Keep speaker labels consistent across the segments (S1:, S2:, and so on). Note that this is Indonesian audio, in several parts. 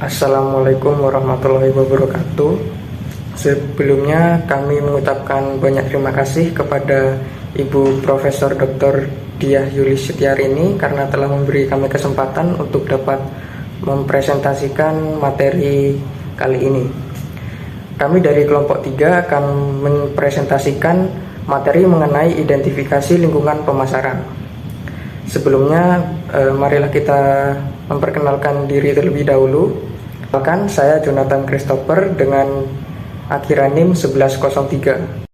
S1: Assalamualaikum warahmatullahi wabarakatuh. Sebelumnya kami mengucapkan banyak terima kasih kepada Ibu Profesor Dr. Diah Yulis Setiarini karena telah memberi kami kesempatan untuk dapat mempresentasikan materi kali ini. Kami dari kelompok 3 akan mempresentasikan materi mengenai identifikasi lingkungan pemasaran. Sebelumnya, marilah kita memperkenalkan diri terlebih dahulu. Perkenalkan, saya Jonathan Christopher dengan akhiran NIM 1103.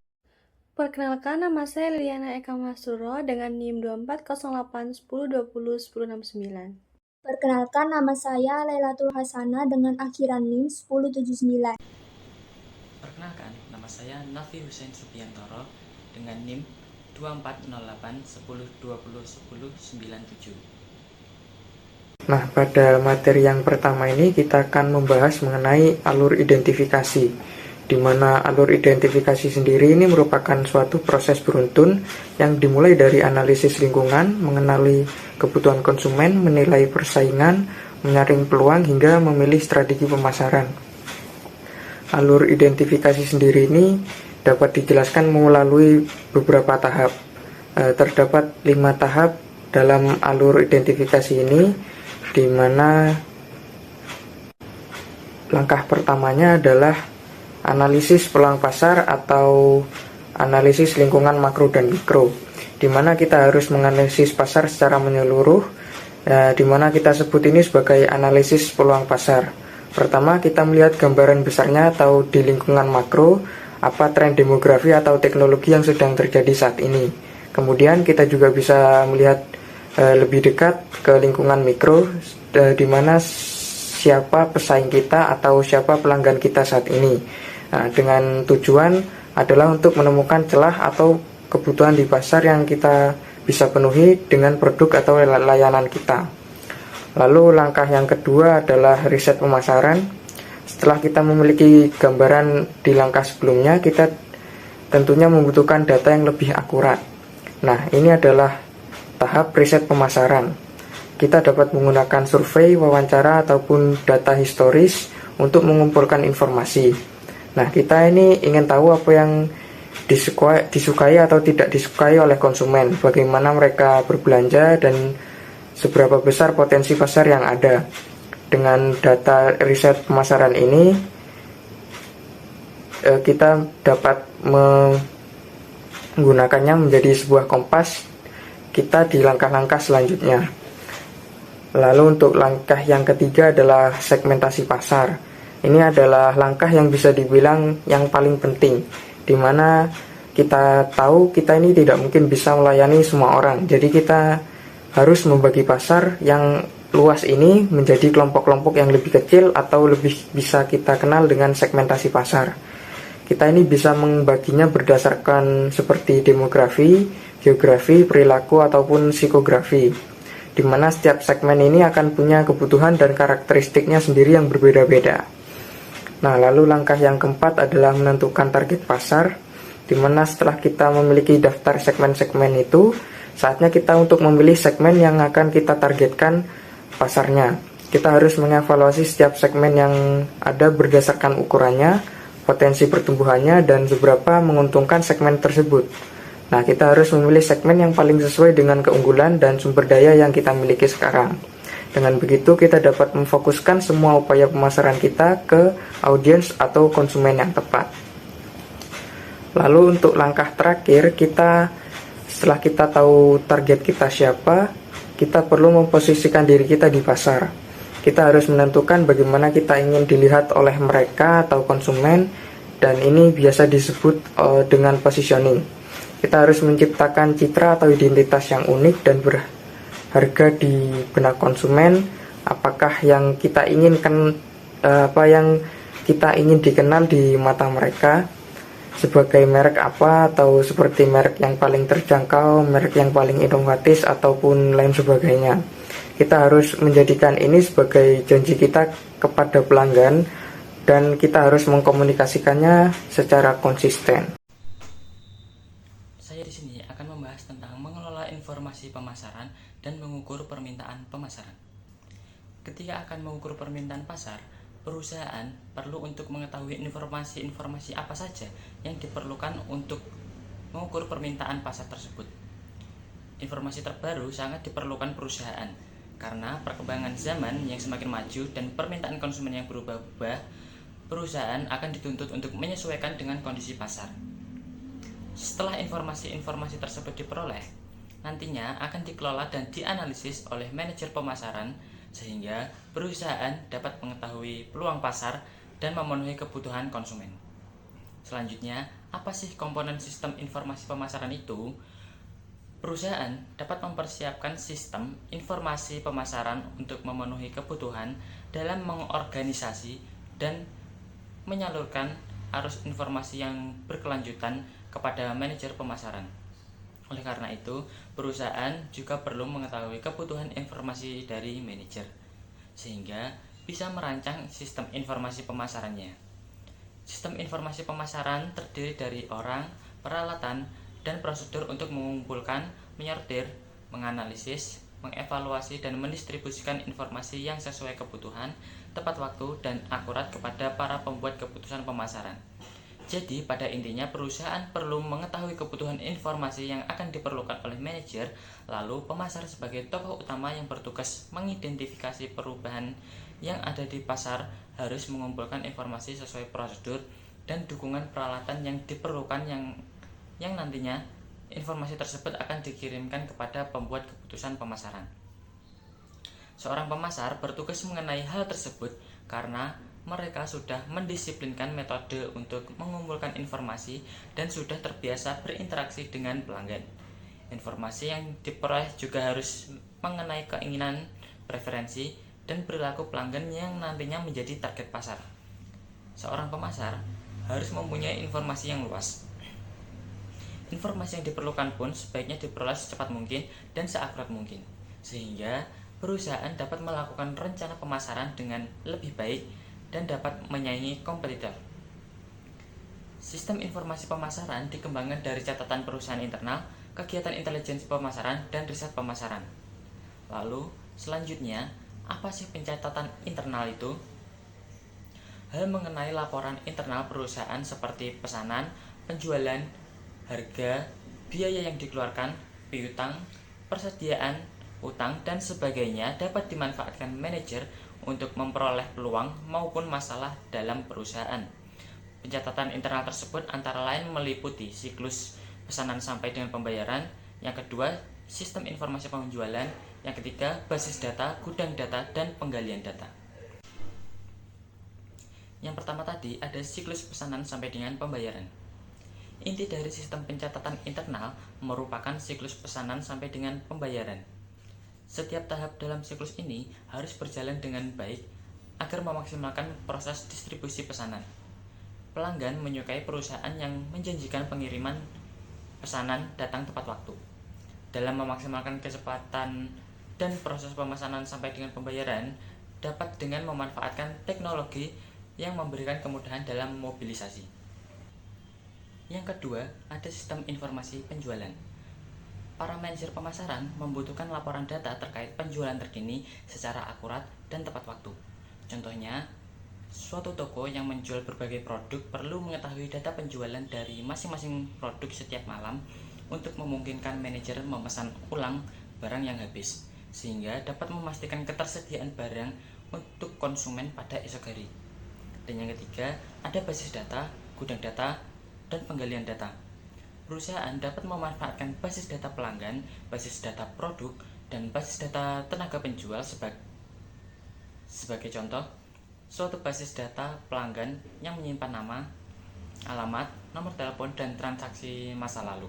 S2: Perkenalkan, nama saya Liliana Eka Masuro dengan NIM 240810201069.
S3: Perkenalkan, nama saya Lailatul Hasana dengan akhiran NIM 1079.
S4: Perkenalkan, nama saya Nafi Hussein Subiantoro dengan NIM 240810201097.
S1: Nah, pada materi yang pertama ini kita akan membahas mengenai alur identifikasi, di mana alur identifikasi sendiri ini merupakan suatu proses beruntun yang dimulai dari analisis lingkungan, mengenali kebutuhan konsumen, menilai persaingan, menyaring peluang, hingga memilih strategi pemasaran. Alur identifikasi sendiri ini dapat dijelaskan melalui beberapa tahap. Terdapat 5 tahap dalam alur identifikasi ini, di mana langkah pertamanya adalah analisis peluang pasar atau analisis lingkungan makro dan mikro, di mana kita harus menganalisis pasar secara menyeluruh, di mana kita sebut ini sebagai analisis peluang pasar. Pertama, kita melihat gambaran besarnya atau di lingkungan makro, apa tren demografi atau teknologi yang sedang terjadi saat ini. Kemudian kita juga bisa melihat lebih dekat ke lingkungan mikro, di mana siapa pesaing kita atau siapa pelanggan kita saat ini. Nah, dengan tujuan adalah untuk menemukan celah atau kebutuhan di pasar yang kita bisa penuhi dengan produk atau layanan kita. Lalu langkah yang kedua adalah riset pemasaran. Setelah kita memiliki gambaran di langkah sebelumnya, kita tentunya membutuhkan data yang lebih akurat. Nah, ini adalah tahap riset pemasaran. Kita dapat menggunakan survei, wawancara, ataupun data historis untuk mengumpulkan informasi. Nah, kita ini ingin tahu apa yang disukai atau tidak disukai oleh konsumen, bagaimana mereka berbelanja, dan seberapa besar potensi pasar yang ada. Dengan data riset pemasaran ini, kita dapat menggunakannya menjadi sebuah kompas kita di langkah-langkah selanjutnya. Lalu untuk langkah yang ketiga adalah segmentasi pasar. Ini adalah langkah yang bisa dibilang yang paling penting, di mana kita tahu kita ini tidak mungkin bisa melayani semua orang. Jadi kita harus membagi pasar yang luas ini menjadi kelompok-kelompok yang lebih kecil atau lebih bisa kita kenal dengan segmentasi pasar. Kita ini bisa membaginya berdasarkan seperti demografi, geografi, perilaku, ataupun psikografi, di mana setiap segmen ini akan punya kebutuhan dan karakteristiknya sendiri yang berbeda-beda. Nah, lalu langkah yang keempat adalah menentukan target pasar, di mana setelah kita memiliki daftar segmen-segmen itu, saatnya kita untuk memilih segmen yang akan kita targetkan pasarnya. Kita harus mengevaluasi setiap segmen yang ada berdasarkan ukurannya, potensi pertumbuhannya, dan seberapa menguntungkan segmen tersebut. Nah, kita harus memilih segmen yang paling sesuai dengan keunggulan dan sumber daya yang kita miliki sekarang. Dengan begitu, kita dapat memfokuskan semua upaya pemasaran kita ke audiens atau konsumen yang tepat. Lalu untuk langkah terakhir, setelah kita tahu target kita siapa, kita perlu memposisikan diri kita di pasar. Kita harus menentukan bagaimana kita ingin dilihat oleh mereka atau konsumen, dan ini biasa disebut dengan positioning. Kita harus menciptakan citra atau identitas yang unik dan berharga di benak konsumen. Apakah yang kita inginkan, apa yang kita ingin dikenal di mata mereka, sebagai merek apa, atau seperti merek yang paling terjangkau, merek yang paling inovatif, ataupun lain sebagainya. Kita harus menjadikan ini sebagai janji kita kepada pelanggan, dan kita harus mengkomunikasikannya secara konsisten.
S4: Saya di sini akan membahas tentang mengelola informasi pemasaran dan mengukur permintaan pemasaran. Ketika akan mengukur permintaan pasar, perusahaan perlu untuk mengetahui informasi-informasi apa saja yang diperlukan untuk mengukur permintaan pasar tersebut. Informasi terbaru sangat diperlukan perusahaan karena perkembangan zaman yang semakin maju dan permintaan konsumen yang berubah-ubah, perusahaan akan dituntut untuk menyesuaikan dengan kondisi pasar. Setelah informasi-informasi tersebut diperoleh, nantinya akan dikelola dan dianalisis oleh manajer pemasaran sehingga perusahaan dapat mengetahui peluang pasar dan memenuhi kebutuhan konsumen. Selanjutnya, apa sih komponen sistem informasi pemasaran itu? Perusahaan dapat mempersiapkan sistem informasi pemasaran untuk memenuhi kebutuhan dalam mengorganisasi dan menyalurkan arus informasi yang berkelanjutan kepada manajer pemasaran. Oleh karena itu, perusahaan juga perlu mengetahui kebutuhan informasi dari manajer, sehingga bisa merancang sistem informasi pemasarannya. Sistem informasi pemasaran terdiri dari orang, peralatan, dan prosedur untuk mengumpulkan, menyortir, menganalisis, mengevaluasi, dan mendistribusikan informasi yang sesuai kebutuhan, tepat waktu, dan akurat kepada para pembuat keputusan pemasaran. Jadi, pada intinya perusahaan perlu mengetahui kebutuhan informasi yang akan diperlukan oleh manajer, lalu pemasar sebagai tokoh utama yang bertugas mengidentifikasi perubahan yang ada di pasar harus mengumpulkan informasi sesuai prosedur dan dukungan peralatan yang diperlukan yang nantinya informasi tersebut akan dikirimkan kepada pembuat keputusan pemasaran. Seorang pemasar bertugas mengenai hal tersebut karena mereka sudah mendisiplinkan metode untuk mengumpulkan informasi dan sudah terbiasa berinteraksi dengan pelanggan. Informasi yang diperoleh juga harus mengenai keinginan, preferensi, dan perilaku pelanggan yang nantinya menjadi target pasar. Seorang pemasar harus mempunyai informasi yang luas. Informasi yang diperlukan pun sebaiknya diperoleh secepat mungkin dan seakurat mungkin, sehingga perusahaan dapat melakukan rencana pemasaran dengan lebih baik dan dapat menyaingi kompetitor. Sistem informasi pemasaran dikembangkan dari catatan perusahaan internal, kegiatan intelijensi pemasaran, dan riset pemasaran. Lalu, selanjutnya, apa sih pencatatan internal itu? Hal mengenai laporan internal perusahaan seperti pesanan, penjualan, harga, biaya yang dikeluarkan, piutang, persediaan, utang, dan sebagainya dapat dimanfaatkan manajer untuk memperoleh peluang maupun masalah dalam perusahaan. Pencatatan internal tersebut antara lain meliputi siklus pesanan sampai dengan pembayaran, yang kedua, sistem informasi penjualan, yang ketiga, basis data, gudang data, dan penggalian data. Yang pertama tadi ada siklus pesanan sampai dengan pembayaran. Inti dari sistem pencatatan internal merupakan siklus pesanan sampai dengan pembayaran. Setiap tahap dalam siklus ini harus berjalan dengan baik agar memaksimalkan proses distribusi pesanan. Pelanggan menyukai perusahaan yang menjanjikan pengiriman pesanan datang tepat waktu. Dalam memaksimalkan kecepatan dan proses pemesanan sampai dengan pembayaran dapat dengan memanfaatkan teknologi yang memberikan kemudahan dalam mobilisasi. Yang kedua, ada sistem informasi penjualan. Para manajer pemasaran membutuhkan laporan data terkait penjualan terkini secara akurat dan tepat waktu. Contohnya, suatu toko yang menjual berbagai produk perlu mengetahui data penjualan dari masing-masing produk setiap malam untuk memungkinkan manajer memesan ulang barang yang habis, sehingga dapat memastikan ketersediaan barang untuk konsumen pada esok hari. Dan yang ketiga, ada basis data, gudang data, dan penggalian data. Perusahaan dapat memanfaatkan basis data pelanggan, basis data produk, dan basis data tenaga penjual sebagai contoh, suatu basis data pelanggan yang menyimpan nama, alamat, nomor telepon, dan transaksi masa lalu.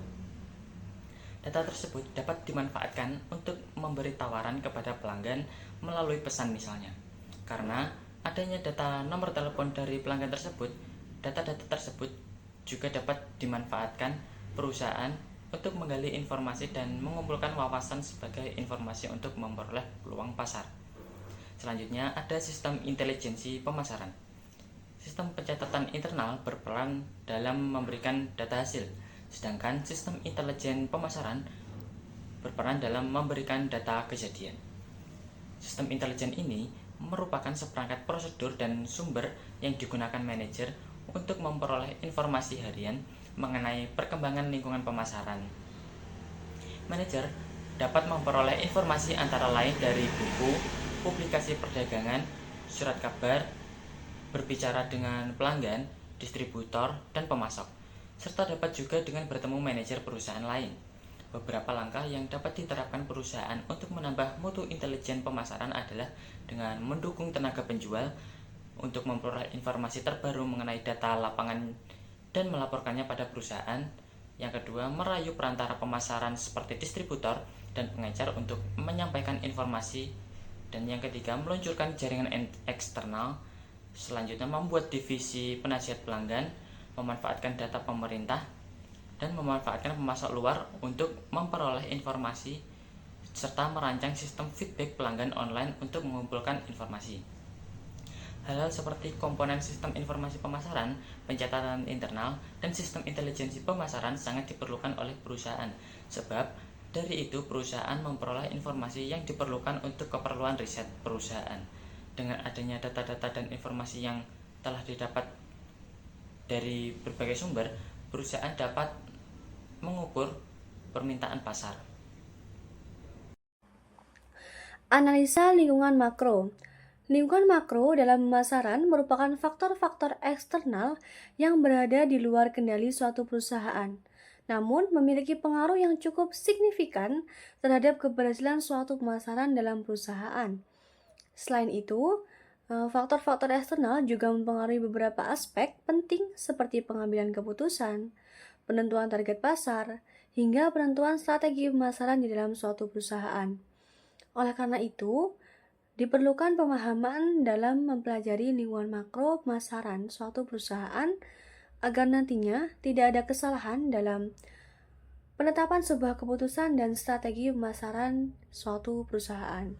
S4: Data tersebut dapat dimanfaatkan untuk memberi tawaran kepada pelanggan melalui pesan misalnya. Karena adanya data nomor telepon dari pelanggan tersebut, data-data tersebut juga dapat dimanfaatkan perusahaan untuk menggali informasi dan mengumpulkan wawasan sebagai informasi untuk memperoleh peluang pasar. Selanjutnya ada sistem intelijensi pemasaran. Sistem pencatatan internal berperan dalam memberikan data hasil, sedangkan sistem intelijen pemasaran berperan dalam memberikan data kejadian. Sistem intelijen ini merupakan seperangkat prosedur dan sumber yang digunakan manajer untuk memperoleh informasi harian mengenai perkembangan lingkungan pemasaran. Manajer dapat memperoleh informasi antara lain dari buku, publikasi perdagangan, surat kabar, berbicara dengan pelanggan, distributor, dan pemasok, serta dapat juga dengan bertemu manajer perusahaan lain. Beberapa langkah yang dapat diterapkan perusahaan untuk menambah mutu intelijen pemasaran adalah dengan mendukung tenaga penjual untuk memperoleh informasi terbaru mengenai data lapangan dan melaporkannya pada perusahaan. Yang kedua, merayu perantara pemasaran seperti distributor dan pengecer untuk menyampaikan informasi. Dan yang ketiga, meluncurkan jaringan eksternal. Selanjutnya, membuat divisi penasihat pelanggan, memanfaatkan data pemerintah, dan memanfaatkan pemasok luar untuk memperoleh informasi, serta merancang sistem feedback pelanggan online untuk mengumpulkan informasi. Hal-hal seperti komponen sistem informasi pemasaran, pencatatan internal, dan sistem intelijensi pemasaran sangat diperlukan oleh perusahaan, sebab dari itu perusahaan memperoleh informasi yang diperlukan untuk keperluan riset perusahaan. Dengan adanya data-data dan informasi yang telah didapat dari berbagai sumber, perusahaan dapat mengukur permintaan pasar.
S2: Analisa lingkungan makro. Lingkungan makro dalam pemasaran merupakan faktor-faktor eksternal yang berada di luar kendali suatu perusahaan, namun memiliki pengaruh yang cukup signifikan terhadap keberhasilan suatu pemasaran dalam perusahaan. Selain itu, faktor-faktor eksternal juga mempengaruhi beberapa aspek penting seperti pengambilan keputusan, penentuan target pasar, hingga penentuan strategi pemasaran di dalam suatu perusahaan. Oleh karena itu, diperlukan pemahaman dalam mempelajari lingkungan makro pemasaran suatu perusahaan agar nantinya tidak ada kesalahan dalam penetapan sebuah keputusan dan strategi pemasaran suatu perusahaan.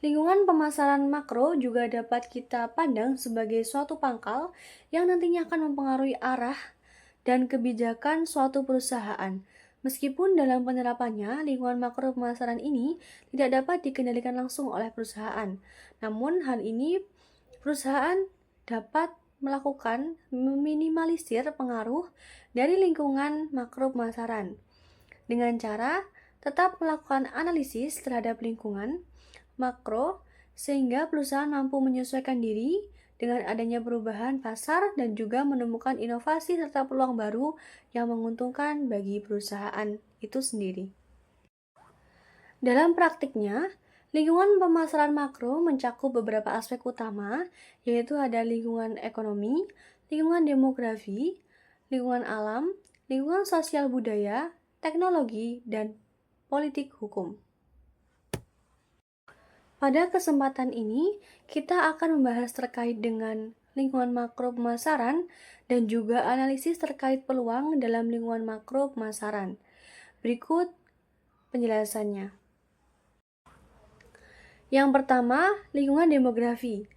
S2: Lingkungan pemasaran makro juga dapat kita pandang sebagai suatu pangkal yang nantinya akan mempengaruhi arah dan kebijakan suatu perusahaan. Meskipun dalam penerapannya, lingkungan makro pemasaran ini tidak dapat dikendalikan langsung oleh perusahaan. Namun hal ini perusahaan dapat melakukan meminimalisir pengaruh dari lingkungan makro pemasaran dengan cara tetap melakukan analisis terhadap lingkungan makro sehingga perusahaan mampu menyesuaikan diri dengan adanya perubahan pasar dan juga menemukan inovasi serta peluang baru yang menguntungkan bagi perusahaan itu sendiri. Dalam praktiknya, lingkungan pemasaran makro mencakup beberapa aspek utama, yaitu ada lingkungan ekonomi, lingkungan demografi, lingkungan alam, lingkungan sosial budaya, teknologi, dan politik hukum. Pada kesempatan ini, kita akan membahas terkait dengan lingkungan makro pemasaran dan juga analisis terkait peluang dalam lingkungan makro pemasaran. Berikut penjelasannya. Yang pertama, lingkungan demografi.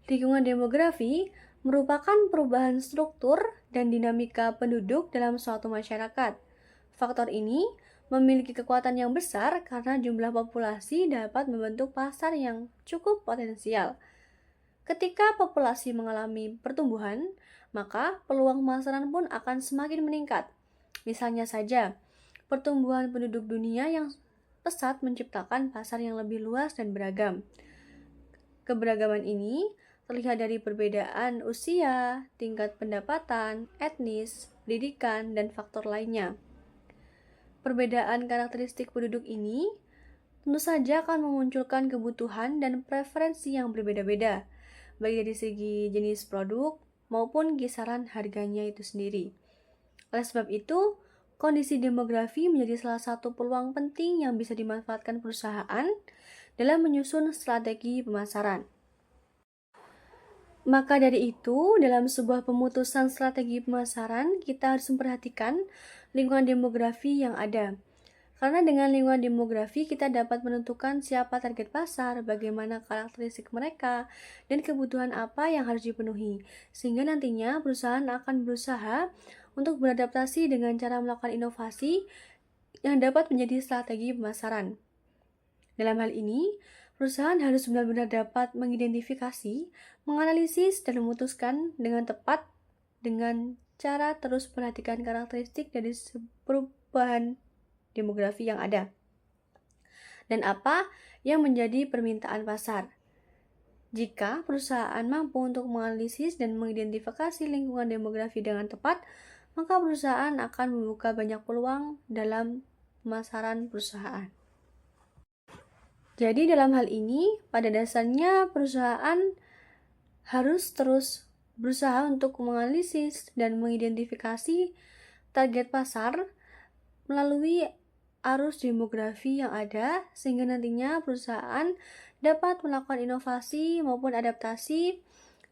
S2: Lingkungan demografi merupakan perubahan struktur dan dinamika penduduk dalam suatu masyarakat. Faktor ini memiliki kekuatan yang besar karena jumlah populasi dapat membentuk pasar yang cukup potensial. Ketika populasi mengalami pertumbuhan, maka peluang pemasaran pun akan semakin meningkat. Misalnya saja, pertumbuhan penduduk dunia yang pesat menciptakan pasar yang lebih luas dan beragam. Keberagaman ini terlihat dari perbedaan usia, tingkat pendapatan, etnis, pendidikan, dan faktor lainnya. Perbedaan karakteristik penduduk ini tentu saja akan memunculkan kebutuhan dan preferensi yang berbeda-beda, baik dari segi jenis produk maupun kisaran harganya itu sendiri. Oleh sebab itu, kondisi demografi menjadi salah satu peluang penting yang bisa dimanfaatkan perusahaan dalam menyusun strategi pemasaran. Maka dari itu, dalam sebuah pemutusan strategi pemasaran, kita harus memperhatikan lingkungan demografi yang ada. Karena dengan lingkungan demografi, kita dapat menentukan siapa target pasar, bagaimana karakteristik mereka, dan kebutuhan apa yang harus dipenuhi. Sehingga nantinya perusahaan akan berusaha untuk beradaptasi dengan cara melakukan inovasi yang dapat menjadi strategi pemasaran. Dalam hal ini, Perusahaan harus benar-benar dapat mengidentifikasi, menganalisis, dan memutuskan dengan tepat dengan cara terus perhatikan karakteristik dari perubahan demografi yang ada dan apa yang menjadi permintaan pasar. Jika perusahaan mampu untuk menganalisis dan mengidentifikasi lingkungan demografi dengan tepat, maka perusahaan akan membuka banyak peluang dalam pemasaran perusahaan. Jadi dalam hal ini, pada dasarnya perusahaan harus terus berusaha untuk menganalisis dan mengidentifikasi target pasar melalui arus demografi yang ada, sehingga nantinya perusahaan dapat melakukan inovasi maupun adaptasi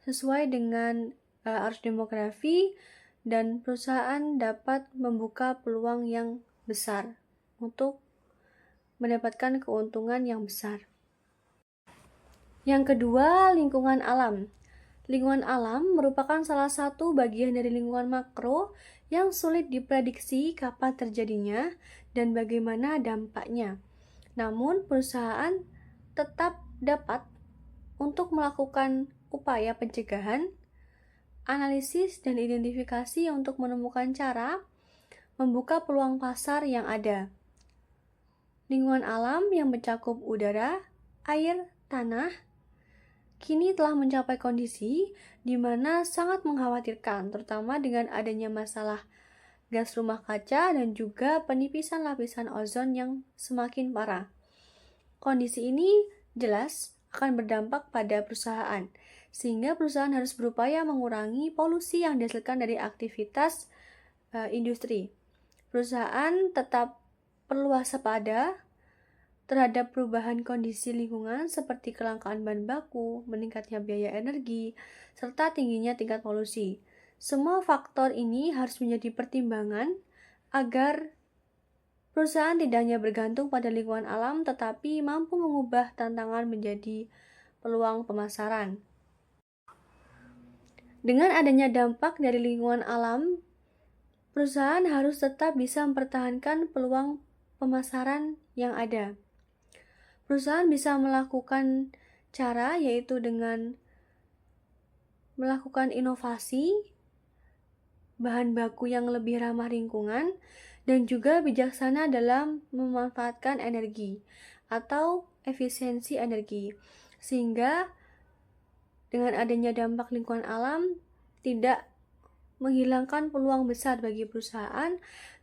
S2: sesuai dengan arus demografi, dan perusahaan dapat membuka peluang yang besar untuk mendapatkan keuntungan yang besar. Yang kedua, lingkungan alam. Lingkungan alam merupakan salah satu bagian dari lingkungan makro yang sulit diprediksi kapan terjadinya dan bagaimana dampaknya. Namun, perusahaan tetap dapat untuk melakukan upaya pencegahan, analisis, dan identifikasi untuk menemukan cara membuka peluang pasar yang ada. Lingkungan alam yang mencakup udara, air, tanah, kini telah mencapai kondisi di mana sangat mengkhawatirkan, terutama dengan adanya masalah gas rumah kaca dan juga penipisan lapisan ozon yang semakin parah. Kondisi ini jelas akan berdampak pada perusahaan, sehingga perusahaan harus berupaya mengurangi polusi yang dihasilkan dari aktivitas industri. Perusahaan tetap perlu waspada terhadap perubahan kondisi lingkungan seperti kelangkaan bahan baku, meningkatnya biaya energi, serta tingginya tingkat polusi. Semua faktor ini harus menjadi pertimbangan agar perusahaan tidak hanya bergantung pada lingkungan alam, tetapi mampu mengubah tantangan menjadi peluang pemasaran. Dengan adanya dampak dari lingkungan alam, perusahaan harus tetap bisa mempertahankan peluang pemasaran yang ada. Perusahaan bisa melakukan cara yaitu dengan melakukan inovasi, bahan baku yang lebih ramah lingkungan, dan juga bijaksana dalam memanfaatkan energi atau efisiensi energi, sehingga dengan adanya dampak lingkungan alam tidak menghilangkan peluang besar bagi perusahaan,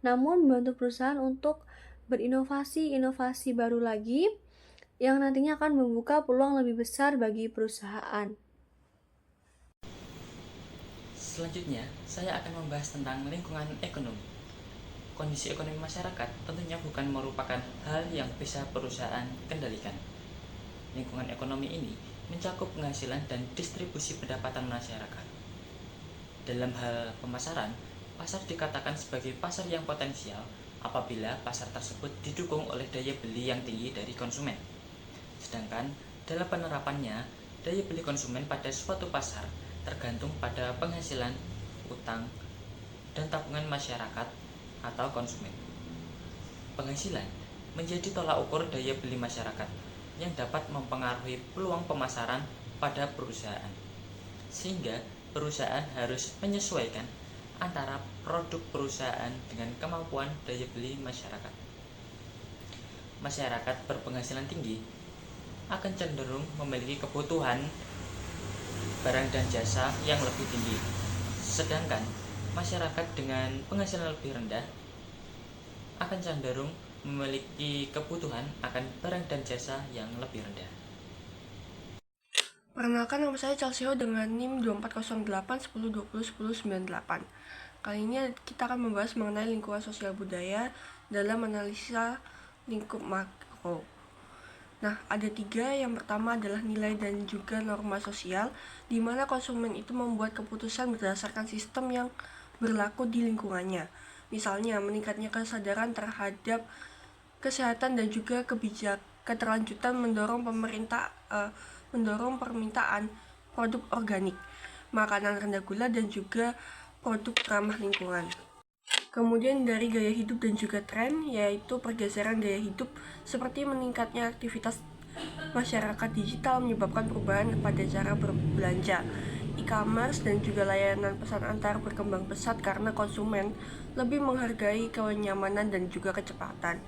S2: namun membantu perusahaan untuk berinovasi-inovasi baru lagi yang nantinya akan membuka peluang lebih besar bagi perusahaan.
S4: Selanjutnya, saya akan membahas tentang lingkungan ekonomi. Kondisi ekonomi masyarakat tentunya bukan merupakan hal yang bisa perusahaan kendalikan. Lingkungan ekonomi ini mencakup penghasilan dan distribusi pendapatan masyarakat. Dalam hal pemasaran, pasar dikatakan sebagai pasar yang potensial apabila pasar tersebut didukung oleh daya beli yang tinggi dari konsumen. Sedangkan dalam penerapannya, daya beli konsumen pada suatu pasar tergantung pada penghasilan, utang, dan tabungan masyarakat atau konsumen. Penghasilan menjadi tolak ukur daya beli masyarakat yang dapat mempengaruhi peluang pemasaran pada perusahaan, sehingga perusahaan harus menyesuaikan antara produk perusahaan dengan kemampuan daya beli masyarakat. Masyarakat berpenghasilan tinggi akan cenderung memiliki kebutuhan barang dan jasa yang lebih tinggi, sedangkan masyarakat dengan penghasilan lebih rendah akan cenderung memiliki kebutuhan akan barang dan jasa yang lebih rendah.
S5: Perkenalkan, nama saya Chelsea dengan NIM 240810201098. Kali ini kita akan membahas mengenai lingkungan sosial budaya dalam analisa lingkup makro. Nah, ada 3. Yang pertama adalah nilai dan juga norma sosial, di mana konsumen itu membuat keputusan berdasarkan sistem yang berlaku di lingkungannya. Misalnya, meningkatnya kesadaran terhadap kesehatan dan juga keterlanjutan mendorong permintaan produk organik, makanan rendah gula, dan juga produk ramah lingkungan. Kemudian dari gaya hidup dan juga tren, yaitu pergeseran gaya hidup seperti meningkatnya aktivitas masyarakat digital menyebabkan perubahan pada cara berbelanja. E-commerce dan juga layanan pesan antar berkembang pesat karena konsumen lebih menghargai kenyamanan dan juga kecepatan.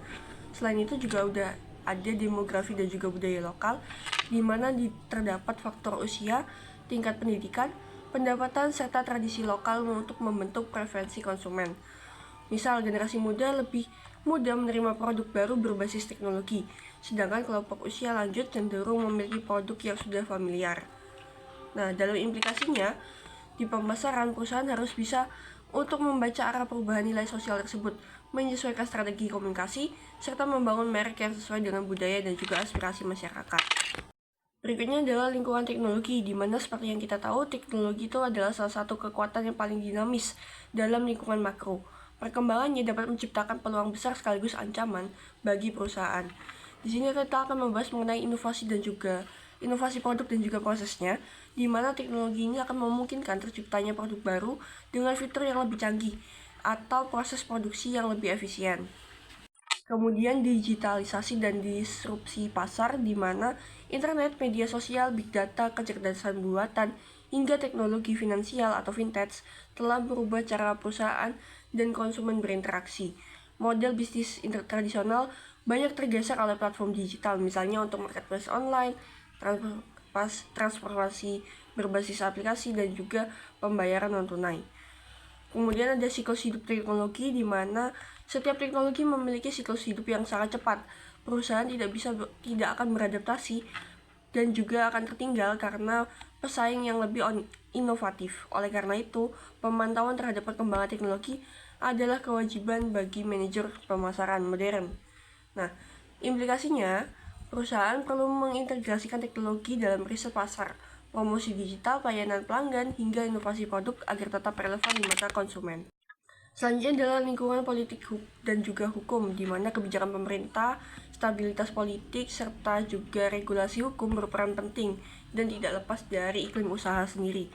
S5: Selain itu juga udah ada demografi dan juga budaya lokal, di mana terdapat faktor usia, tingkat pendidikan, pendapatan, serta tradisi lokal untuk membentuk preferensi konsumen. Misal, generasi muda lebih mudah menerima produk baru berbasis teknologi, sedangkan kelompok usia lanjut cenderung memiliki produk yang sudah familiar. Nah, dalam implikasinya, di pemasaran perusahaan harus bisa untuk membaca arah perubahan nilai sosial tersebut, menyesuaikan strategi komunikasi, serta membangun merek yang sesuai dengan budaya dan juga aspirasi masyarakat. Berikutnya adalah lingkungan teknologi, di mana seperti yang kita tahu, teknologi itu adalah salah satu kekuatan yang paling dinamis dalam lingkungan makro. Perkembangannya dapat menciptakan peluang besar sekaligus ancaman bagi perusahaan. Di sini kita akan membahas mengenai inovasi produk dan juga prosesnya, di mana teknologi ini akan memungkinkan terciptanya produk baru dengan fitur yang lebih canggih atau proses produksi yang lebih efisien. Kemudian digitalisasi dan disrupsi pasar, di mana internet, media sosial, big data, kecerdasan buatan, hingga teknologi finansial atau fintech telah berubah cara perusahaan dan konsumen berinteraksi. Model bisnis tradisional banyak tergeser oleh platform digital, misalnya untuk marketplace online, transformasi berbasis aplikasi, dan juga pembayaran non-tunai. Kemudian ada siklus hidup teknologi, di mana setiap teknologi memiliki siklus hidup yang sangat cepat. Perusahaan tidak akan beradaptasi dan juga akan tertinggal karena pesaing yang lebih inovatif. Oleh karena itu, pemantauan terhadap perkembangan teknologi adalah kewajiban bagi manajer pemasaran modern. Nah, implikasinya, perusahaan perlu mengintegrasikan teknologi dalam riset pasar, promosi digital, pelayanan pelanggan, hingga inovasi produk agar tetap relevan di mata konsumen. Selanjutnya adalah lingkungan politik dan juga hukum, di mana kebijakan pemerintah, stabilitas politik, serta juga regulasi hukum berperan penting dan tidak lepas dari iklim usaha sendiri.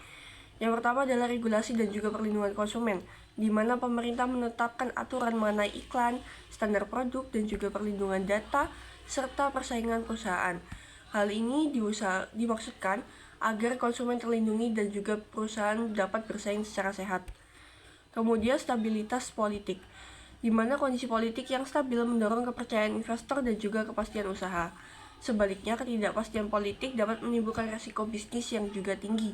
S5: Yang pertama adalah regulasi dan juga perlindungan konsumen, di mana pemerintah menetapkan aturan mengenai iklan, standar produk, dan juga perlindungan data, serta persaingan perusahaan. Hal ini dimaksudkan agar konsumen terlindungi dan juga perusahaan dapat bersaing secara sehat. Kemudian stabilitas politik, di mana kondisi politik yang stabil mendorong kepercayaan investor dan juga kepastian usaha. Sebaliknya, ketidakpastian politik dapat menimbulkan risiko bisnis yang juga tinggi.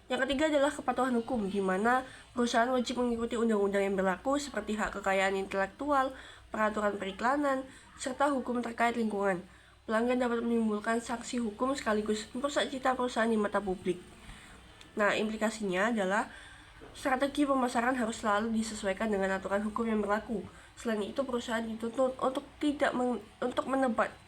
S5: Yang ketiga adalah kepatuhan hukum, di mana perusahaan wajib mengikuti undang-undang yang berlaku seperti hak kekayaan intelektual, peraturan periklanan, serta hukum terkait lingkungan. Pelanggan dapat menimbulkan sanksi hukum sekaligus merusak citra perusahaan di mata publik. Nah, implikasinya adalah strategi pemasaran harus selalu disesuaikan dengan aturan hukum yang berlaku. Selain itu, perusahaan dituntut untuk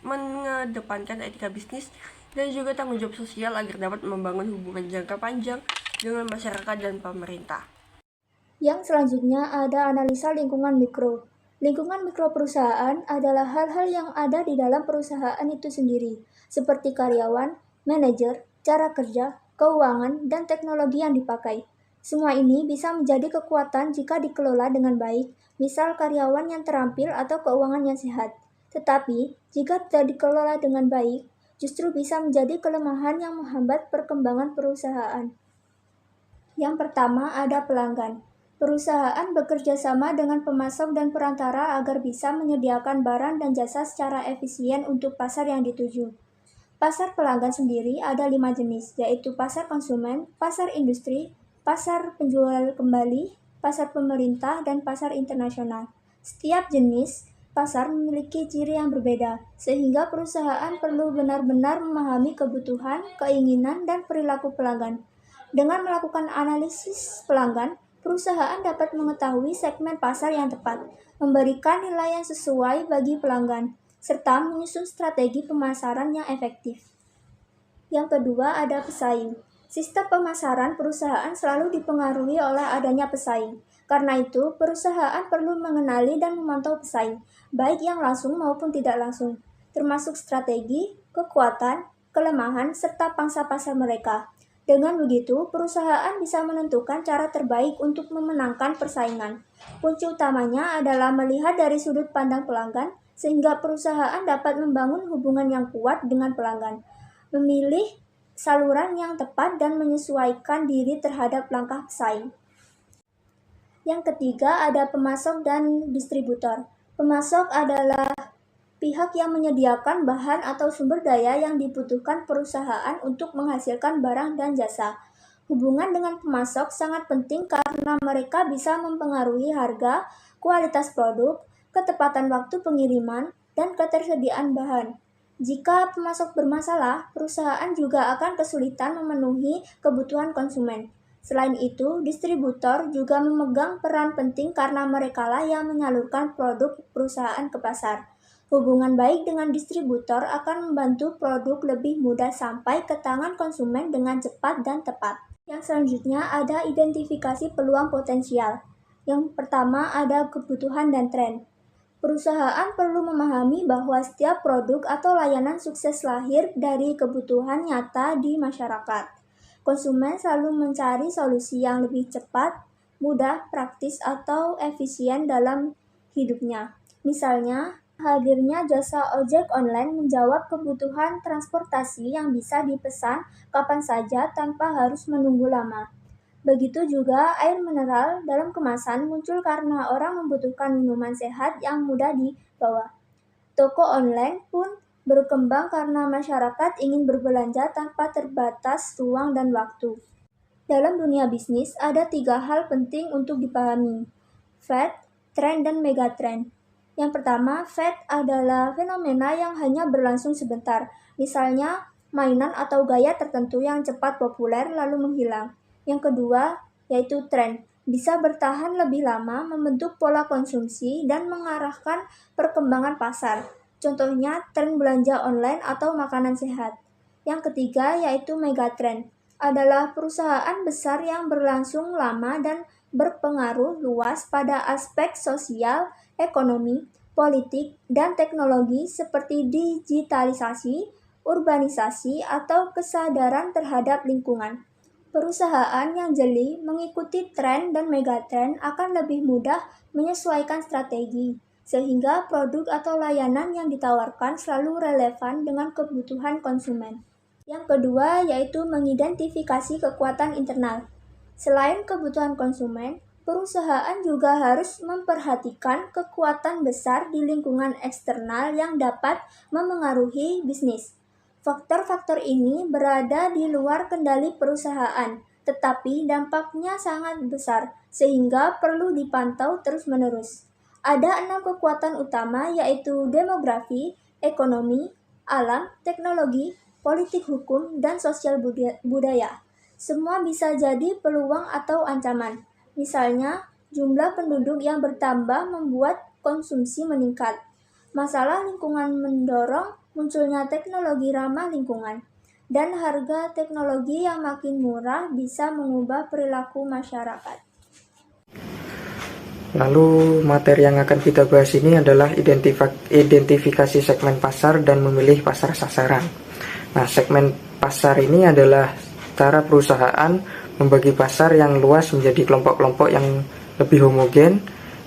S5: mengedepankan etika bisnis dan juga tanggung jawab sosial agar dapat membangun hubungan jangka panjang dengan masyarakat dan pemerintah.
S3: Yang selanjutnya ada analisa lingkungan mikro. Lingkungan mikro perusahaan adalah hal-hal yang ada di dalam perusahaan itu sendiri, seperti karyawan, manajer, cara kerja, keuangan, dan teknologi yang dipakai. Semua ini bisa menjadi kekuatan jika dikelola dengan baik, misal karyawan yang terampil atau keuangan yang sehat. Tetapi, jika tidak dikelola dengan baik, justru bisa menjadi kelemahan yang menghambat perkembangan perusahaan. Yang pertama ada pelanggan. Perusahaan bekerja sama dengan pemasok dan perantara agar bisa menyediakan barang dan jasa secara efisien untuk pasar yang dituju. Pasar pelanggan sendiri ada 5 jenis, yaitu pasar konsumen, pasar industri, pasar penjual kembali, pasar pemerintah, dan pasar internasional. Setiap jenis pasar memiliki ciri yang berbeda, sehingga perusahaan perlu benar-benar memahami kebutuhan, keinginan, dan perilaku pelanggan. Dengan melakukan analisis pelanggan, perusahaan dapat mengetahui segmen pasar yang tepat, memberikan nilai yang sesuai bagi pelanggan, serta menyusun strategi pemasaran yang efektif. Yang kedua ada pesaing. Sistem pemasaran perusahaan selalu dipengaruhi oleh adanya pesaing. Karena itu, perusahaan perlu mengenali dan memantau pesaing, baik yang langsung maupun tidak langsung, termasuk strategi, kekuatan, kelemahan, serta pangsa pasar mereka. Dengan begitu, perusahaan bisa menentukan cara terbaik untuk memenangkan persaingan. Kunci utamanya adalah melihat dari sudut pandang pelanggan, sehingga perusahaan dapat membangun hubungan yang kuat dengan pelanggan, memilih saluran yang tepat, dan menyesuaikan diri terhadap langkah pesaing. Yang ketiga ada pemasok dan distributor. Pemasok adalah pihak yang menyediakan bahan atau sumber daya yang dibutuhkan perusahaan untuk menghasilkan barang dan jasa. Hubungan dengan pemasok sangat penting karena mereka bisa mempengaruhi harga, kualitas produk, ketepatan waktu pengiriman, dan ketersediaan bahan. Jika pemasok bermasalah, perusahaan juga akan kesulitan memenuhi kebutuhan konsumen. Selain itu, distributor juga memegang peran penting karena merekalah yang menyalurkan produk perusahaan ke pasar. Hubungan baik dengan distributor akan membantu produk lebih mudah sampai ke tangan konsumen dengan cepat dan tepat. Yang selanjutnya ada identifikasi peluang potensial. Yang pertama ada kebutuhan dan tren. Perusahaan perlu memahami bahwa setiap produk atau layanan sukses lahir dari kebutuhan nyata di masyarakat. Konsumen selalu mencari solusi yang lebih cepat, mudah, praktis, atau efisien dalam hidupnya. Misalnya, hadirnya jasa ojek online menjawab kebutuhan transportasi yang bisa dipesan kapan saja tanpa harus menunggu lama. Begitu juga air mineral dalam kemasan muncul karena orang membutuhkan minuman sehat yang mudah dibawa. Toko online pun berkembang karena masyarakat ingin berbelanja tanpa terbatas ruang dan waktu. Dalam dunia bisnis, ada 3 hal penting untuk dipahami: fad, tren, dan megatrend. Yang pertama, fad adalah fenomena yang hanya berlangsung sebentar, misalnya mainan atau gaya tertentu yang cepat populer lalu menghilang. Yang kedua, yaitu tren, bisa bertahan lebih lama, membentuk pola konsumsi, dan mengarahkan perkembangan pasar. Contohnya, tren belanja online atau makanan sehat. Yang ketiga, yaitu megatrend, adalah perusahaan besar yang berlangsung lama dan berpengaruh luas pada aspek sosial, ekonomi, politik, dan teknologi seperti digitalisasi, urbanisasi, atau kesadaran terhadap lingkungan. Perusahaan yang jeli mengikuti tren dan megatrend akan lebih mudah menyesuaikan strategi, sehingga produk atau layanan yang ditawarkan selalu relevan dengan kebutuhan konsumen. Yang kedua yaitu mengidentifikasi kekuatan internal. Selain kebutuhan konsumen, perusahaan juga harus memperhatikan kekuatan besar di lingkungan eksternal yang dapat memengaruhi bisnis. Faktor-faktor ini berada di luar kendali perusahaan, tetapi dampaknya sangat besar, sehingga perlu dipantau terus-menerus. Ada 6 kekuatan utama yaitu demografi, ekonomi, alam, teknologi, politik hukum, dan sosial budaya. Semua bisa jadi peluang atau ancaman. Misalnya, jumlah penduduk yang bertambah membuat konsumsi meningkat. Masalah lingkungan mendorong munculnya teknologi ramah lingkungan. Dan harga teknologi yang makin murah bisa mengubah perilaku masyarakat.
S1: Lalu materi yang akan kita bahas ini adalah identifikasi segmen pasar dan memilih pasar sasaran. Nah, segmen pasar ini adalah cara perusahaan membagi pasar yang luas menjadi kelompok-kelompok yang lebih homogen,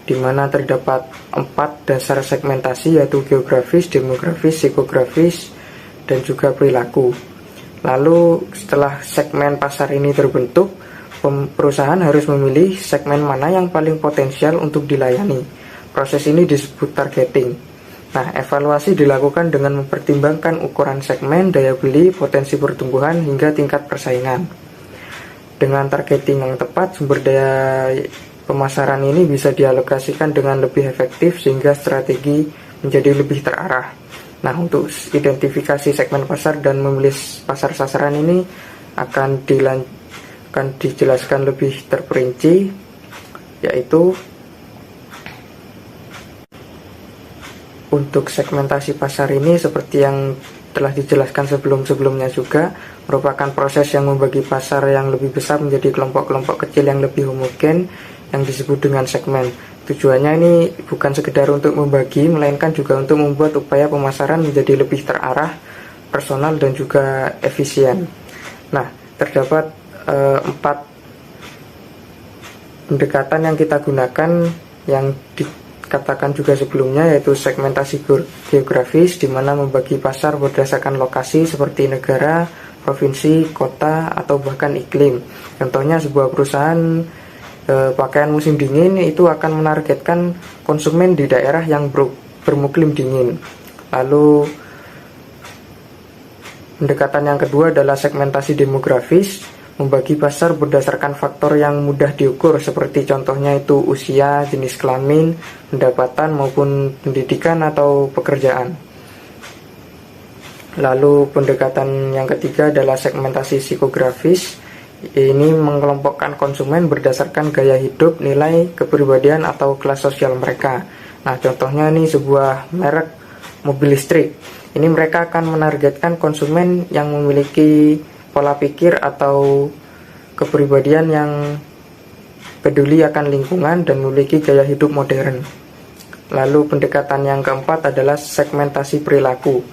S1: di mana terdapat 4 dasar segmentasi yaitu geografis, demografis, psikografis, dan juga perilaku. Lalu setelah segmen pasar ini terbentuk, perusahaan harus memilih segmen mana yang paling potensial untuk dilayani. Proses ini disebut targeting. Nah, evaluasi dilakukan dengan mempertimbangkan ukuran segmen, daya beli, potensi pertumbuhan, hingga tingkat persaingan. Dengan targeting yang tepat, sumber daya pemasaran ini bisa dialokasikan dengan lebih efektif sehingga strategi menjadi lebih terarah. Nah, untuk identifikasi segmen pasar dan memilih pasar sasaran ini akan dijelaskan lebih terperinci, yaitu untuk segmentasi pasar ini seperti yang telah dijelaskan sebelum-sebelumnya juga merupakan proses yang membagi pasar yang lebih besar menjadi kelompok-kelompok kecil yang lebih homogen yang disebut dengan segmen. Tujuannya ini bukan sekedar untuk membagi, melainkan juga untuk membuat upaya pemasaran menjadi lebih terarah, personal, dan juga efisien. Nah, terdapat 4 pendekatan yang kita gunakan yang katakan juga sebelumnya, yaitu segmentasi geografis, di mana membagi pasar berdasarkan lokasi seperti negara, provinsi, kota, atau bahkan iklim. Contohnya sebuah perusahaan pakaian musim dingin itu akan menargetkan konsumen di daerah yang bermuklim dingin. Lalu pendekatan yang kedua adalah segmentasi demografis, membagi pasar berdasarkan faktor yang mudah diukur seperti contohnya itu usia, jenis kelamin, pendapatan maupun pendidikan atau pekerjaan. Lalu pendekatan yang ketiga adalah segmentasi psikografis. Ini mengelompokkan konsumen berdasarkan gaya hidup, nilai, kepribadian atau kelas sosial mereka. Nah, contohnya ini sebuah merek mobil listrik. Ini mereka akan menargetkan konsumen yang memiliki pola pikir atau kepribadian yang peduli akan lingkungan dan memiliki gaya hidup modern. Lalu pendekatan yang keempat adalah segmentasi perilaku,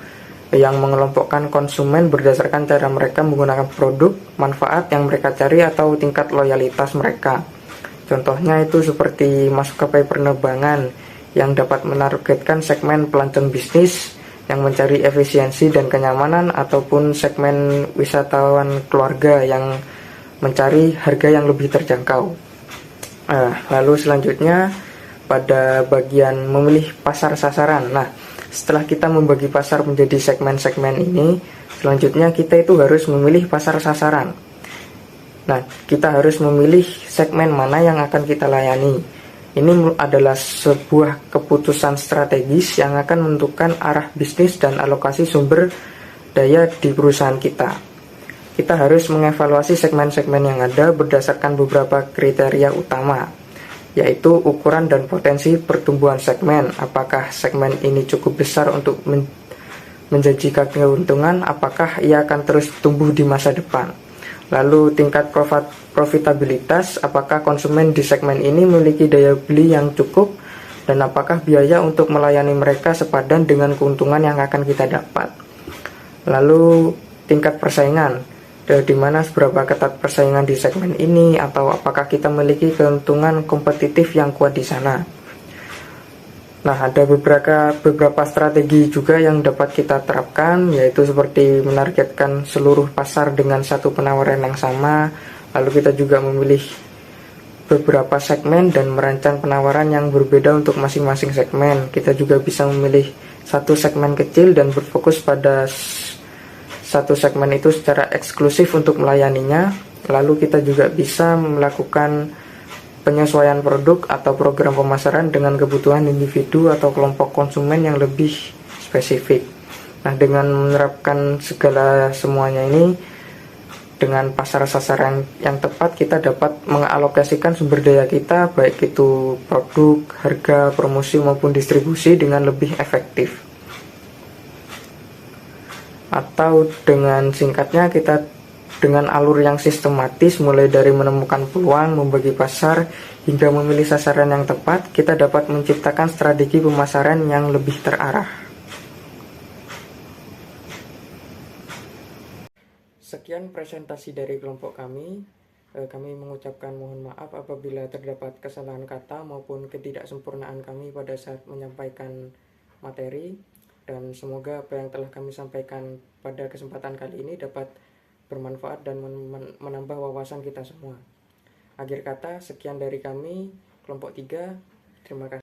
S1: yang mengelompokkan konsumen berdasarkan cara mereka menggunakan produk, manfaat yang mereka cari atau tingkat loyalitas mereka. Contohnya itu seperti maskapai penerbangan yang dapat menargetkan segmen pelancong bisnis yang mencari efisiensi dan kenyamanan, ataupun segmen wisatawan keluarga yang mencari harga yang lebih terjangkau. Lalu selanjutnya pada bagian memilih pasar sasaran. Nah, setelah kita membagi pasar menjadi segmen-segmen ini, selanjutnya kita itu harus memilih pasar sasaran. Nah, kita harus memilih segmen mana yang akan kita layani. Ini adalah sebuah keputusan strategis yang akan menentukan arah bisnis dan alokasi sumber daya di perusahaan kita. Kita harus mengevaluasi segmen-segmen yang ada berdasarkan beberapa kriteria utama, yaitu ukuran dan potensi pertumbuhan segmen. Apakah segmen ini cukup besar untuk menjanjikan keuntungan? Apakah ia akan terus tumbuh di masa depan? Lalu tingkat profitabilitas, apakah konsumen di segmen ini memiliki daya beli yang cukup, dan apakah biaya untuk melayani mereka sepadan dengan keuntungan yang akan kita dapat. Lalu tingkat persaingan, di mana seberapa ketat persaingan di segmen ini, atau apakah kita memiliki keuntungan kompetitif yang kuat di sana. Nah, ada beberapa strategi juga yang dapat kita terapkan, yaitu seperti menargetkan seluruh pasar dengan satu penawaran yang sama. Lalu kita juga memilih beberapa segmen dan merancang penawaran yang berbeda untuk masing-masing segmen. Kita juga bisa memilih satu segmen kecil dan berfokus pada satu segmen itu secara eksklusif untuk melayaninya. Lalu kita juga bisa melakukan penyesuaian produk atau program pemasaran dengan kebutuhan individu atau kelompok konsumen yang lebih spesifik. Nah, dengan menerapkan semuanya ini dengan pasar sasaran yang tepat, kita dapat mengalokasikan sumber daya kita, baik itu produk, harga, promosi maupun distribusi dengan lebih efektif. Atau dengan singkatnya, kita dengan alur yang sistematis, mulai dari menemukan peluang, membagi pasar, hingga memilih sasaran yang tepat, kita dapat menciptakan strategi pemasaran yang lebih terarah. Sekian presentasi dari kelompok kami. Kami mengucapkan mohon maaf apabila terdapat kesalahan kata maupun ketidaksempurnaan kami pada saat menyampaikan materi, dan semoga apa yang telah kami sampaikan pada kesempatan kali ini dapat bermanfaat dan menambah wawasan kita semua. Akhir kata, sekian dari kami, kelompok 3. Terima kasih.